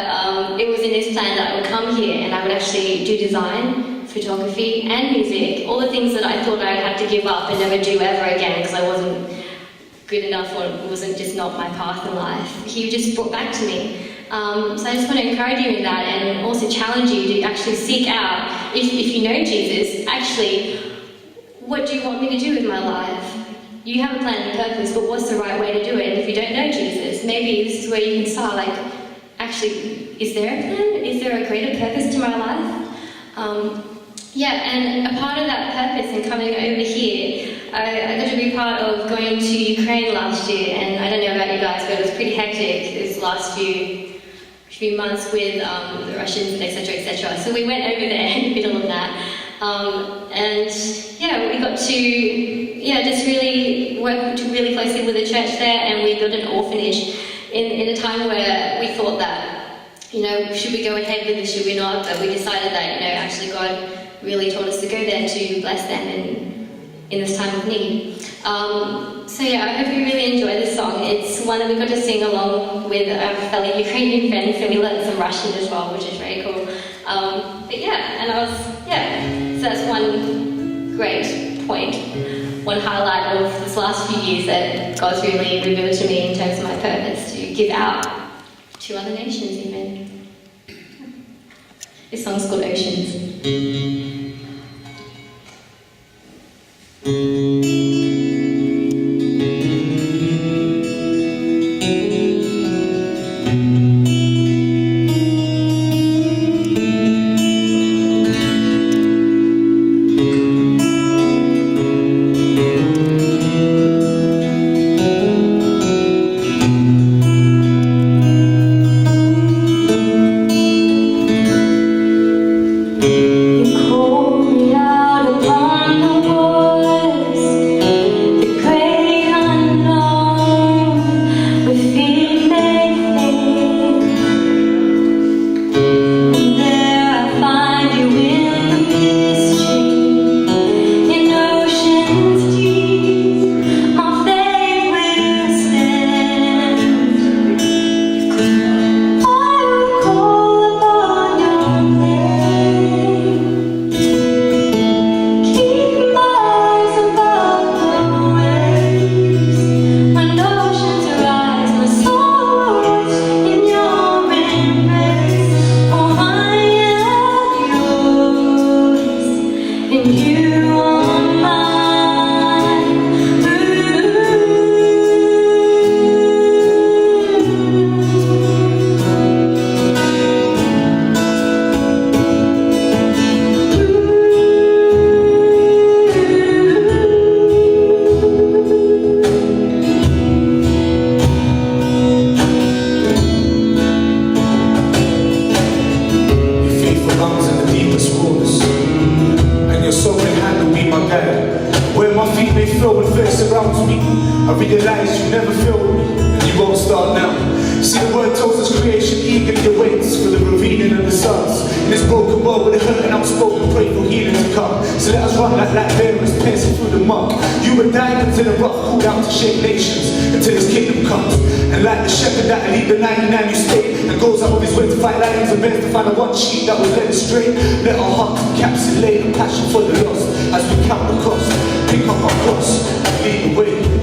it was in this plan that I would come here and I would actually do design, photography and music, all the things that I thought I'd have to give up and never do ever again because I wasn't good enough or it wasn't just not my path in life. He just brought back to me. So I just want to encourage you in that and also challenge you to actually seek out, if you know Jesus, actually, what do you want me to do with my life? You have a plan and purpose, but what's the right way to do it? And if you don't know Jesus, maybe this is where you can start, like, actually, is there a plan? Is there a greater purpose to my life? And a part of that purpose in coming over here, I got to be part of going to Ukraine last year, and I don't know about you guys, but it was pretty hectic this last few months with the Russians, etc., etc. So we went over there in the middle of that, we got to just really work really closely with the church there, and we built an orphanage in a time where we thought that, should we go ahead with this, should we not? But we decided that, actually God really told us to go there to bless them in this time of need. I hope you really enjoy this song. It's one that we got to sing along with our fellow Ukrainian friends, and we learned some Russian as well, which is very cool. So that's one great point, one highlight of this last few years that God's really revealed to me in terms of my purpose to give out to other nations even. This song's called Oceans. You filled me, and you won't start now. See, the word tells us creation eagerly awaits for the revealing of the sons. In this broken world with a hurt and outspoken, pray for healing to come. So let us run like bearers piercing through the muck. You were diamonds in a rough, called out to shake nations until his kingdom comes. And like the shepherd that lead the 99 who stayed and goes out of his way to fight lions and bears to find the one sheep that was led astray. Let our hearts encapsulate a passion for the lost as we count the cost. Pick up our cross and lead the way.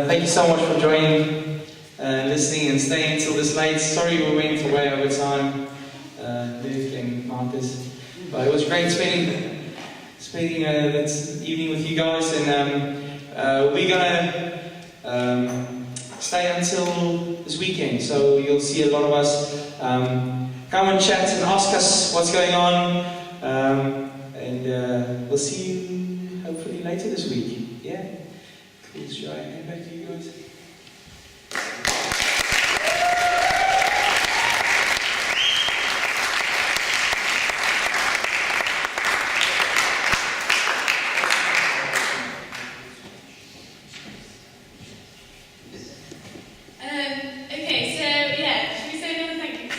thank you so much for joining, listening and staying until this late. Sorry we went way over time, Luke and Marcus. But it was great spending that evening with you guys, and we're gonna stay until this weekend, so you'll see a lot of us. Come and chat and ask us what's going on, and we'll see you hopefully later this week. Yeah? Cool. Should I hand back to you guys? Okay, so yeah, should we say another thank you?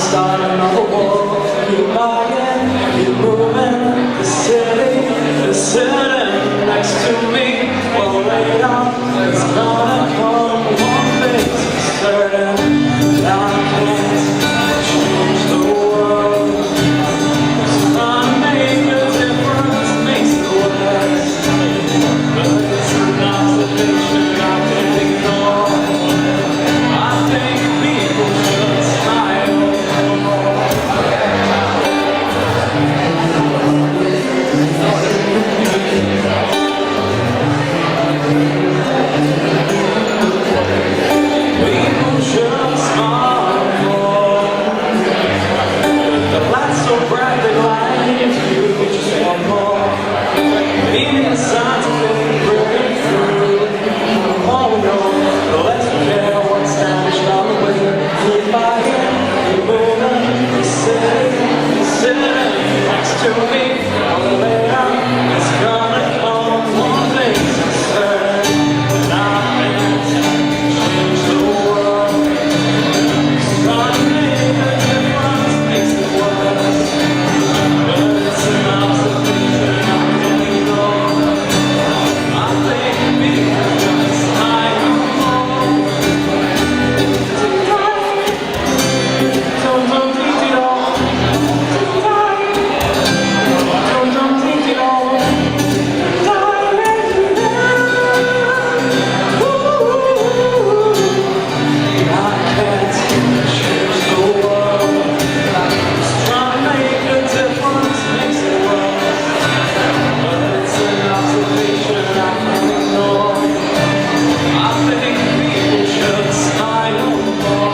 start another war. Keep buying, keep moving. The city next to me. Well, later it's gonna come. One thing's certain, that I can't change the world. It's gonna make a difference, makes it worse. But it's an observation I can't ignore. I think people should smile more. People should smile more. The light's so bright that light you just want more. Maybe it's time to break through. All we know, the less we care what's damaged on the way. Keep buying, keep moving. The city next to me. On the way out, it's gonna come. One thing's certain, and I can't change the world. It's gonna make a difference, makes it worse. But it's an observation I can't ignore. I think people should smile more. Don't think it all. Don't think it all. I can't change the world. Just trying to make a difference, makes it worse. But it's an observation I can't ignore. I think people should smile more.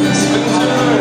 Spin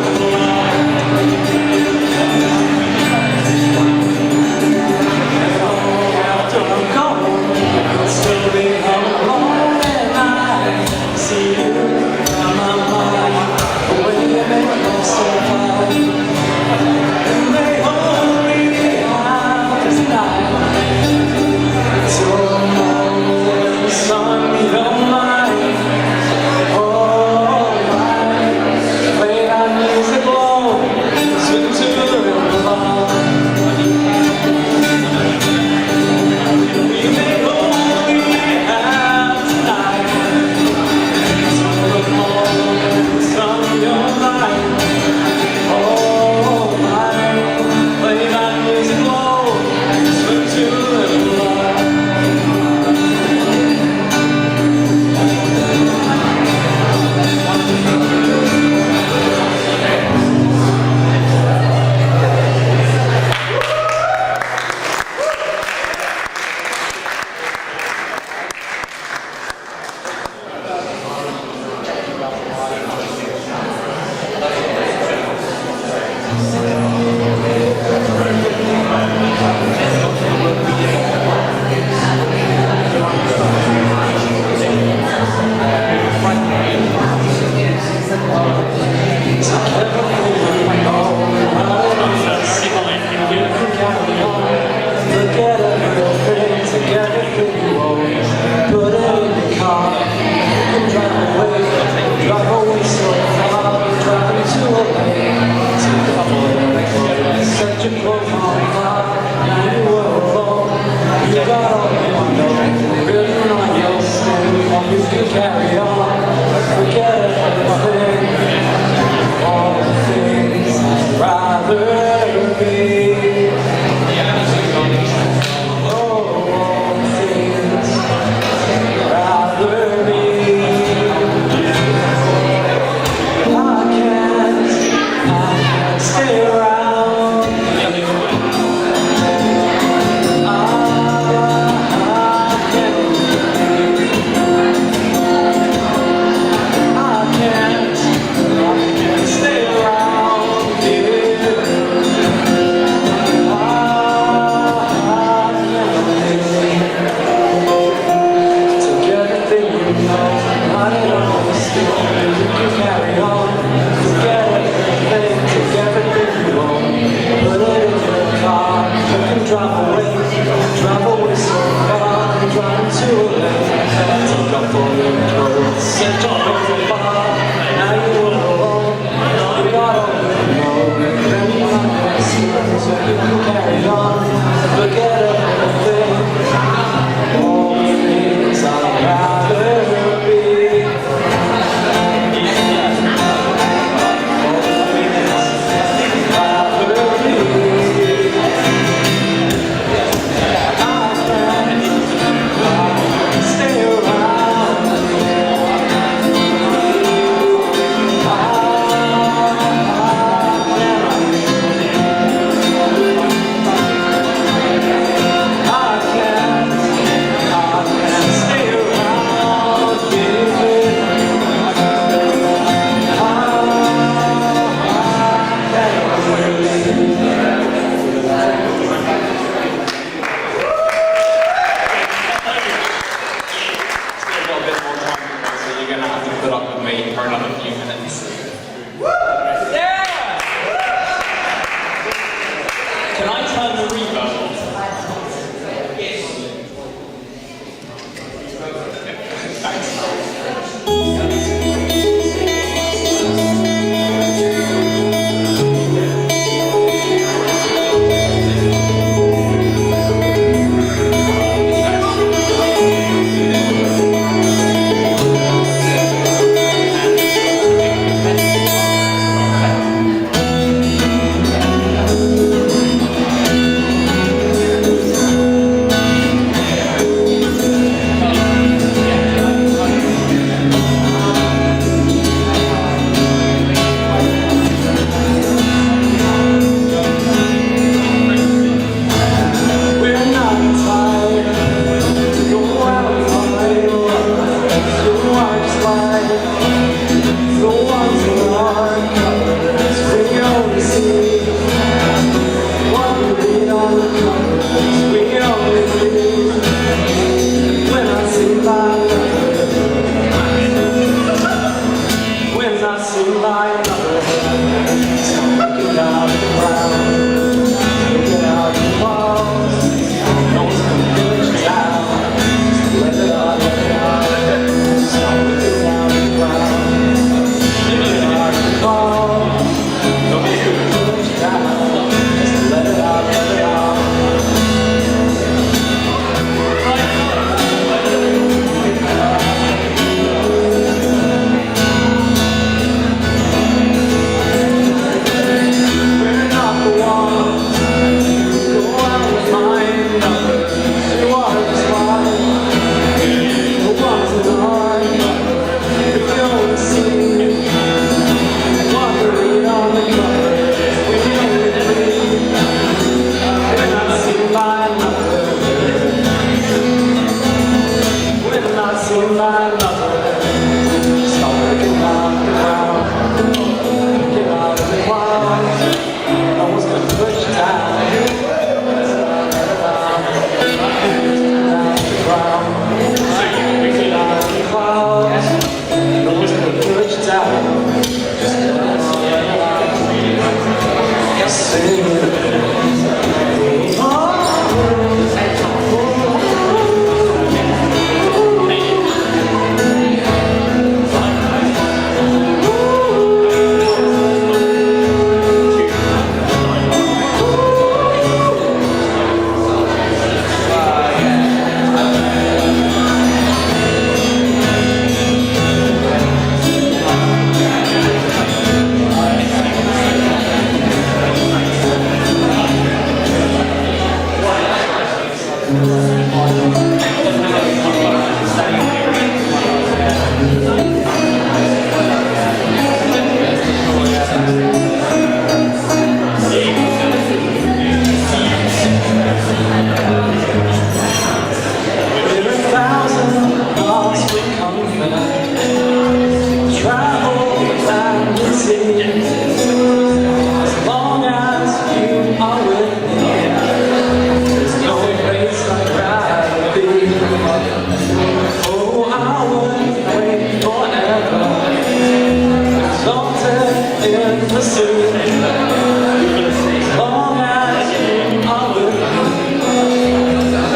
long as you are with me,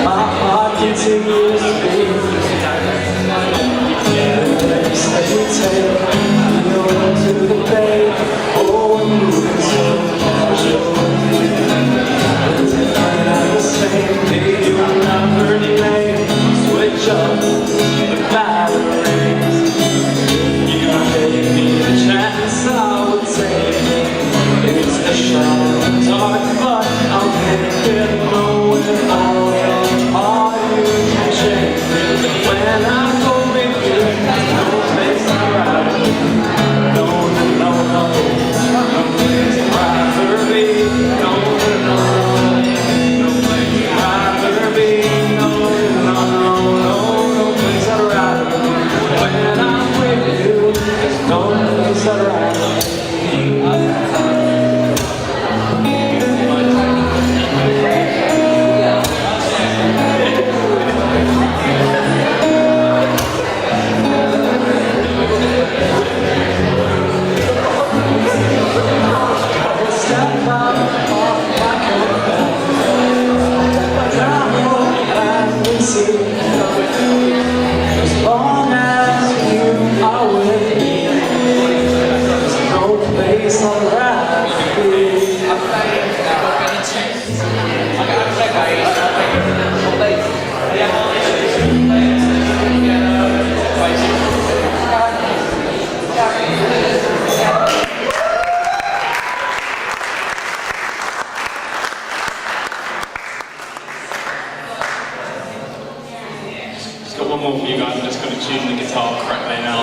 my heart continues to beat. The place that you take, you know, to the bay, oh, we're moving so casual. Different and the same, they do never delay. Switch up the batteries. You gave me the chance, I would say. It's a shot in the dark, but I'll take it. Knowing all the heart you can shake. When I go with you, no place I'd rather be. No, no, no, no, no place I'd rather be. No, no, no, no place I'd rather be. No, no, no, no, no place I'd rather be. When I'm with you, there's no place I'd rather be. As long as you are with me, there's no place I'd rather be. Just got one more for you guys. I'm just going to tune the guitar correctly now.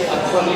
I promise.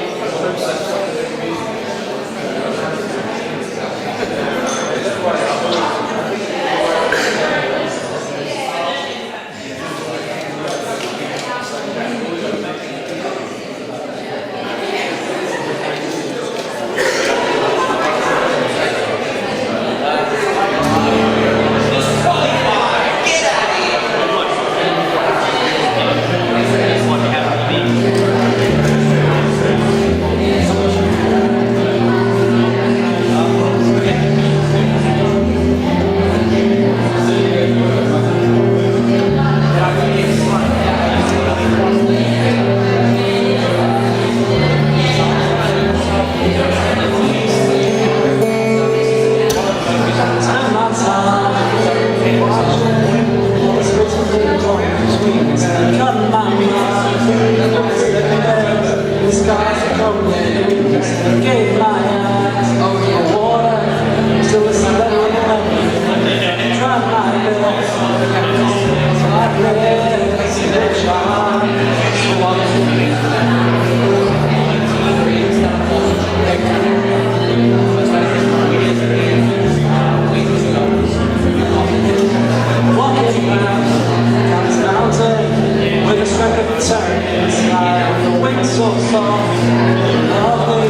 Turn inside with the wings so soft, lovely.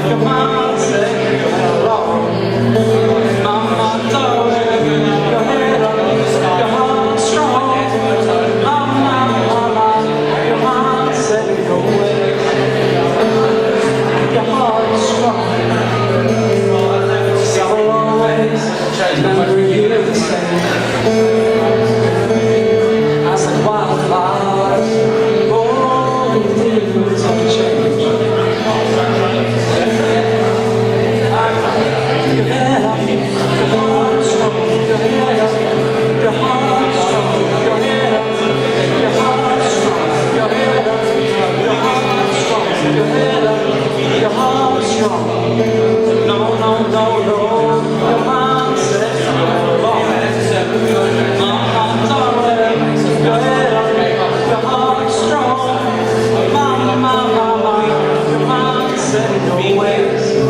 Your mama said you were wrong. Mama told you your head up, your heart strong. Mama, your mama said your way. Your heart strong. So I'll always remember you the same. I said wildflowers, oh, things have changed. Your head up, your heart strong, your head up, your heart strong, your head up, your heart strong, your head up, your heart strong, your head up, your heart strong. No, no, no, no, your mom said you're wrong. Mama told her, your head up, your heart strong. Mama, your mom said no ways.